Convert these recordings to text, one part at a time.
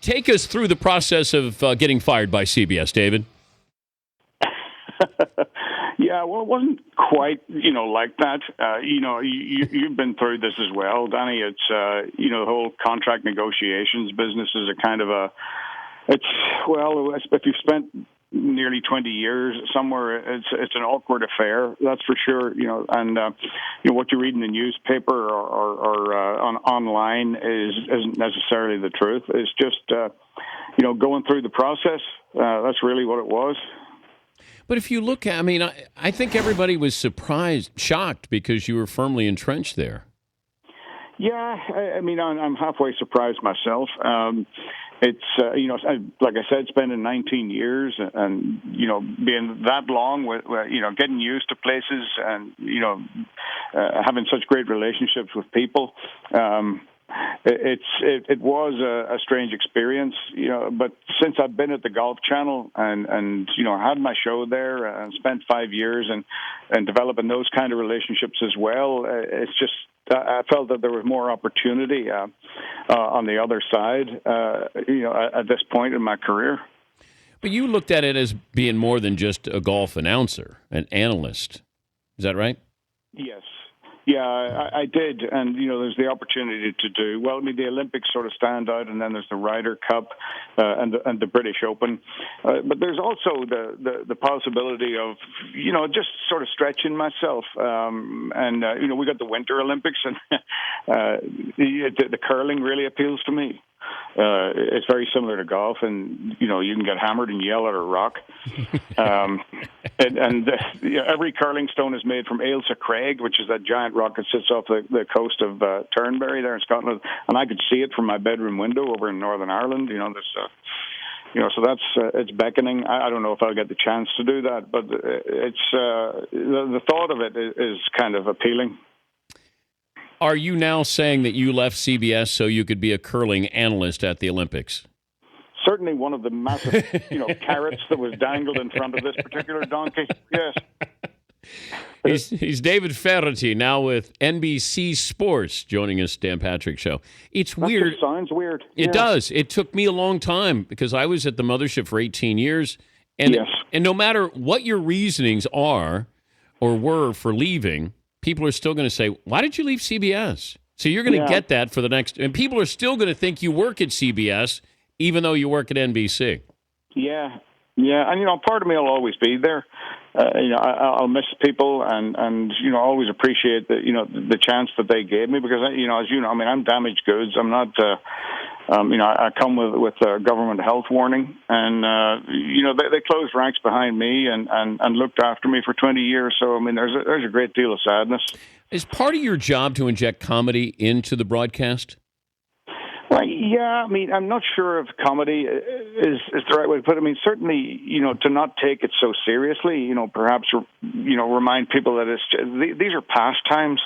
Take us through the process of getting fired by CBS, David. Yeah, well, it wasn't quite, like that. You've been through this as well, Danny. It's, the whole contract negotiations business is a kind of if you've spent nearly 20 years somewhere, it's an awkward affair, that's for sure. And what you read in the newspaper or online isn't necessarily the truth. It's just going through the process. That's really what it was. But if you look at, I think everybody was shocked because you were firmly entrenched there. Yeah, I'm halfway surprised myself. It's, like I said, spending 19 years and, being that long with, getting used to places and, having such great relationships with people. It was a strange experience, but since I've been at the Golf Channel and had my show there and spent 5 years and developing those kind of relationships as well, it's just, I felt that there was more opportunity on the other side, at this point in my career. But you looked at it as being more than just a golf announcer, an analyst. Is that right? Yes. Yeah, I did, and there's the opportunity to do well. The Olympics sort of stand out, and then there's the Ryder Cup and the British Open. But there's also the possibility of just sort of stretching myself. We got the Winter Olympics, and the curling really appeals to me. It's very similar to golf, and you can get hammered and yell at a rock. Every curling stone is made from Ailsa Craig, which is that giant rock that sits off the coast of Turnberry there in Scotland, and I could see it from my bedroom window over in Northern Ireland. So that's it's beckoning. I don't know if I'll get the chance to do that, but it's the thought of it is kind of appealing. Are you now saying that you left CBS so you could be a curling analyst at the Olympics? Certainly one of the massive, carrots that was dangled in front of this particular donkey. Yes. He's David Feherty, now with NBC Sports, joining us, Dan Patrick Show. It's weird. That sounds weird. It does. It took me a long time because I was at the mothership for 18 years. And, yes. And no matter what your reasonings are or were for leaving, people are still going to say, why did you leave CBS? So you're going to get that for the next, and people are still going to think you work at CBS, even though you work at NBC. Yeah. And, part of me will always be there. I'll miss people and always appreciate the chance that they gave me because, as I'm damaged goods. I'm not, I come with a government health warning and, they closed ranks behind me and looked after me for 20 years. So, there's a great deal of sadness. Is part of your job to inject comedy into the broadcast? Well, yeah, I'm not sure if comedy is the right way to put it. Certainly, to not take it so seriously, perhaps, remind people that these are pastimes.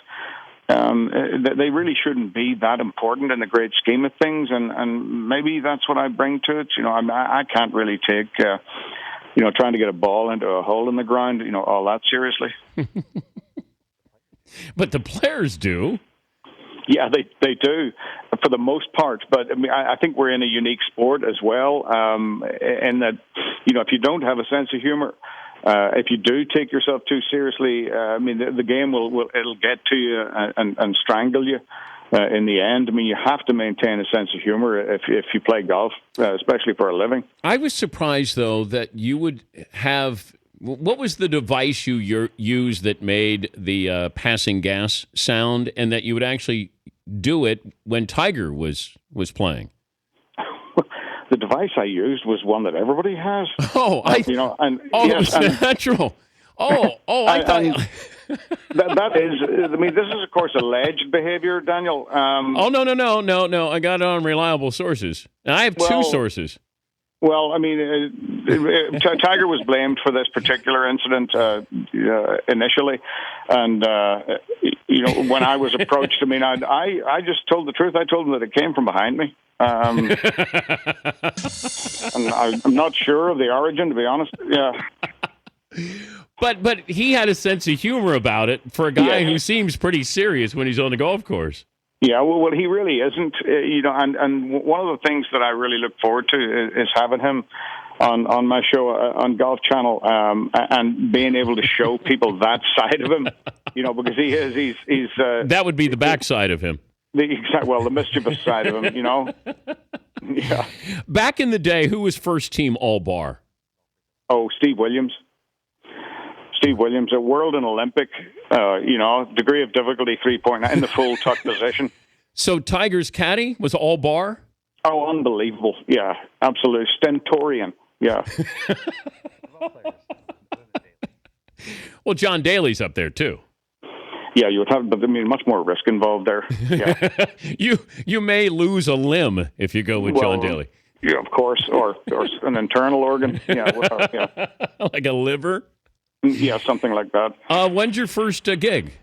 They really shouldn't be that important in the great scheme of things, and maybe that's what I bring to it. I can't really take, trying to get a ball into a hole in the ground, all that seriously. But the players do. Yeah, they do for the most part. But I think we're in a unique sport as well, in that if you don't have a sense of humor, if you do take yourself too seriously, the game it'll get to you and strangle you. In the end, you have to maintain a sense of humor if you play golf, especially for a living. I was surprised though that you would have. What was the device you used that made the passing gas sound, and that you would actually do it when Tiger was playing? The device I used was one that everybody has. It's natural. I thought. That is. This is of course alleged behavior, Daniel. No. I got it on reliable sources, and I have two sources. Well, Tiger was blamed for this particular incident initially, and when I was approached, I just told the truth. I told him that it came from behind me, and I'm not sure of the origin, to be honest. Yeah, but he had a sense of humor about it for a guy who seems pretty serious when he's on the golf course. Yeah, well, he really isn't. And one of the things that I really look forward to is having him on my show on Golf Channel, and being able to show people that side of him. Because he's that would be the backside of him. The mischievous side of him. Yeah. Back in the day, who was first team All Bar? Oh, Steve Williams. Steve Williams, a world and Olympic, degree of difficulty 3.9 in the full tuck position. So Tiger's caddy was All Bar? Oh, unbelievable. Yeah, absolutely. Stentorian. Yeah. Well, John Daly's up there, too. Yeah, you would have, but much more risk involved there. Yeah. You may lose a limb if you go with John Daly. Yeah, of course, or an internal organ. Yeah, like a liver. Yeah, something like that. When's your first gig?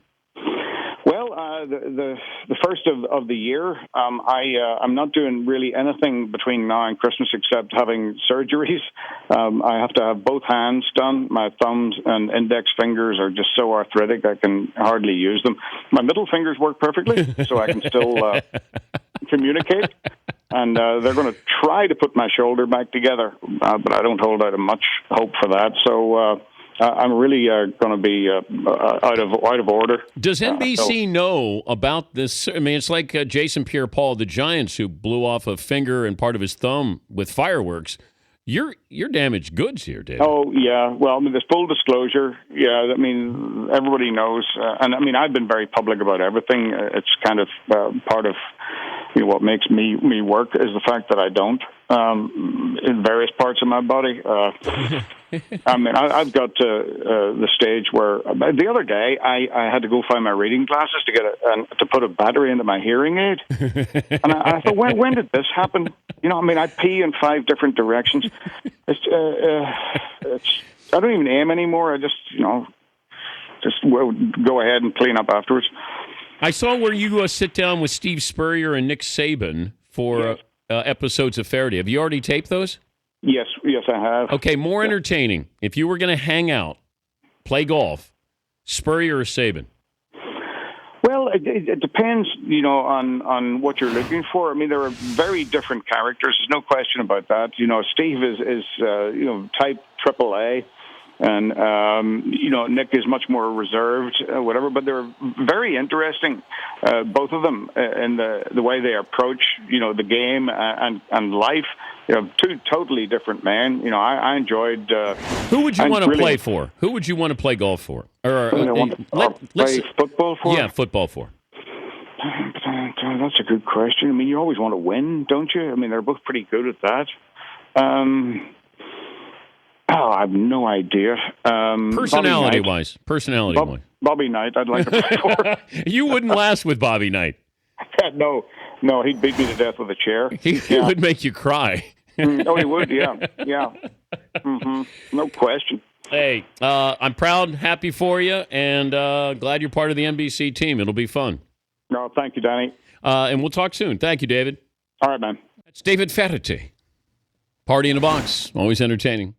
Well, the first of the year. I'm not doing really anything between now and Christmas except having surgeries. I have to have both hands done. My thumbs and index fingers are just so arthritic I can hardly use them. My middle fingers work perfectly, so I can still communicate. And they're going to try to put my shoulder back together, but I don't hold out much hope for that. So I'm really going to be out of order. Does NBC know about this? I mean, it's like Jason Pierre-Paul of the Giants, who blew off a finger and part of his thumb with fireworks. You're damaged goods here, David. Oh, yeah. Well, there's full disclosure. Yeah, everybody knows. And I've been very public about everything. It's kind of part of what makes me work is the fact that I don't in various parts of my body. I've got to the stage where the other day I had to go find my reading glasses to put a battery into my hearing aid. And I thought, when did this happen? I pee in 5 different directions. I don't even aim anymore. I just go ahead and clean up afterwards. I saw where you sit down with Steve Spurrier and Nick Saban for episodes of Feherty. Have you already taped those? Yes, I have. Okay, more entertaining. If you were going to hang out, play golf, Spurrier or Saban? Well, it depends, on what you're looking for. There are very different characters. There's no question about that. Steve is type AAA. And, Nick is much more reserved, whatever. But they're very interesting, both of them, in the way they approach, the game and life. 2 totally different men. I enjoyed. Who would you want to play for? Who would you want to play golf for? Or play football for? Yeah, football for. That's a good question. You always want to win, don't you? They're both pretty good at that. I have no idea. Personality-wise. Bobby Knight, I'd like to play for. You wouldn't last with Bobby Knight. No, he'd beat me to death with a chair. He would make you cry. Oh, he would, yeah. Mm-hmm. No question. Hey, I'm proud, happy for you, and glad you're part of the NBC team. It'll be fun. No, thank you, Danny. And we'll talk soon. Thank you, David. All right, man. That's David Feherty. Party in a Box, always entertaining.